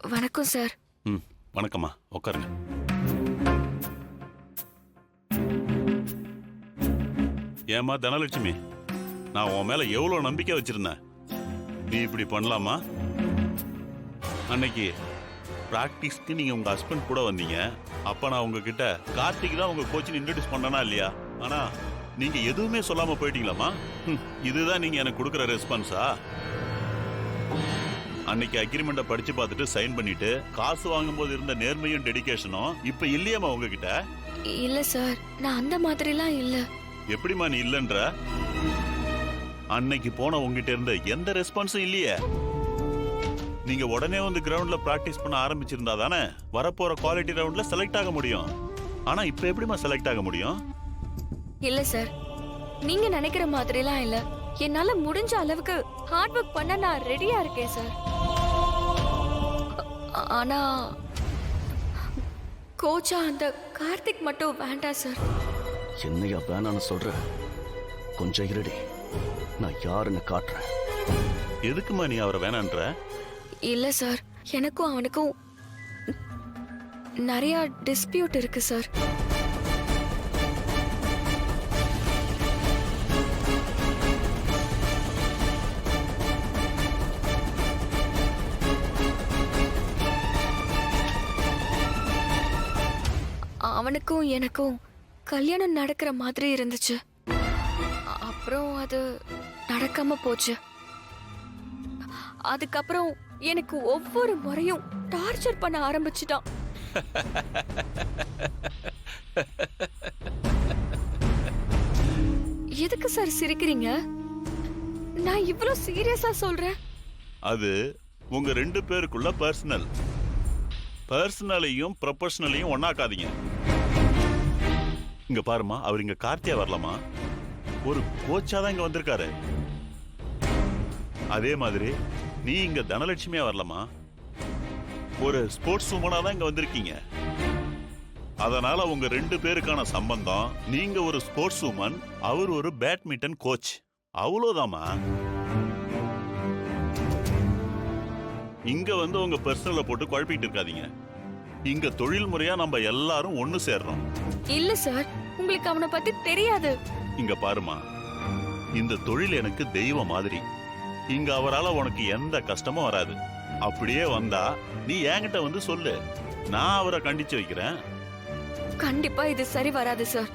வணக்கம் சார். ம் வணக்கம்மா, உட்காருங்க. ஏம்மா தனலட்சுமி, நான் உன் மேல எவ்வளவு நம்பிக்கை வச்சிருந்தேன். நீ இப்படி பண்ணலாமா? அன்னைக்கு பிராக்டிஸ்க்கு நீங்க உங்க ஹஸ்பண்ட் கூட வந்தீங்க. அப்ப நான் உங்ககிட்ட கார்த்திக் தான் உங்க கோச்சிங் இன்ட்ரோடியூஸ் பண்ணனா இல்லையா? ஆனா நீங்க எதுவுமே சொல்லாம போயிட்டீங்களாமா? இதுதான் நீங்க எனக்கு கொடுக்குற ரெஸ்பான்ஸா? அன்னைக்கு அக்ரிமெண்ட்டை படிச்சு பார்த்துட்டு சைன் பண்ணிட்டு காசு வாங்கும்போது இருந்த நேர்மையும் டெடிகேஷனும் இப்ப இல்லையாமா உங்ககிட்ட? இல்ல சார், நான் அந்த மாதிரிலாம் இல்ல. எப்படிமா நீ இல்லன்ற? அன்னைக்கு போன உங்ககிட்ட இருந்த எந்த ரெஸ்பான்ஸும் இல்லையே. நீங்க உடனே வந்து கிரவுண்ட்ல பிராக்டிஸ் பண்ண ஆரம்பிச்சிருந்தா தானே வரப்போற குவாலிட்டி ரவுண்ட்ல செலக்ட் ஆக முடியும். ஆனா இப்ப எப்படிமா செலக்ட் ஆக முடியும்? இல்ல சார், நீங்க நினைக்கிற மாதிரிலாம் இல்ல. என்னால முடிஞ்ச அளவுக்கு ஹார்ட் ஒர்க் பண்ண நான் ரெடியா இருக்கேன் சார். ஆனா கோச்சா அந்த கார்த்திக் மட்டும் வேண்டாம் சார். என்னையா வேணான்னு சொல்ற? கொஞ்சம் இருடி, நான் யாருன்னு காட்டுறேன். எதுக்குமா நீ அவரை வேணான்ற? இல்ல சார், எனக்கும் அவனுக்கும் நிறைய டிஸ்பியூட் இருக்கு சார். அவனுக்கும் எனக்கும் கல்யாணம் நடக்கிற மாதிரி இருந்துச்சு. அப்புறம் அது நடக்காம போச்சு. அதுக்கப்புறம் எனக்கு ஒவ்வொரு முறையும் டார்ச்சர் பண்ண ஆரம்பிச்சிட்டான். எதுக்கு சார் சிரிக்கிறீங்க? நான் இவ்ளோ சீரியஸா சொல்றேன். அது உங்க ரெண்டு பேருக்குள்ள பர்சனலையும் ப்ரொபஷனலையும் ஒன்னாக்காதீங்க. இங்க பாருமா, அவர் இங்க கார்த்தியா வரலாமா? ஒரு கோச்சா தான் இங்க வந்திருக்காரு. அதே மாதிரி நீ இங்க தனலட்சுமியா வரலாமா? ஒரு ஸ்போர்ட்ஸ் உமனா தான் இங்க வந்திருக்கீங்க. அதனால உங்க ரெண்டு பேருக்கான சம்பந்தம், நீங்க ஒரு ஸ்போர்ட்ஸ் உமன், அவர் ஒரு பேட்மிண்டன் கோச், அவ்வளவுதாமா. இங்க வந்து உங்க பர்சனலை போட்டு குழப்பிட்டு இருக்காதீங்க. இங்க தொழில் முறையா நம்ம எல்லாரும் ஒண்ணு சேர்றோம். இல்ல சார், உங்களுக்கு அவனை பத்தி தெரியாது. இங்க பாருமா, இந்த தொழில் எனக்கு தெய்வம் மாதிரி. இங்க அவரால உனக்கு எந்த கஷ்டமும் வராது. அப்படியே வந்தா நீ என்கிட்ட வந்து சொல்லு, நான் அவரை கண்டிச்சு வைக்கிறேன். கண்டிப்பா இது சரி வராது சார்.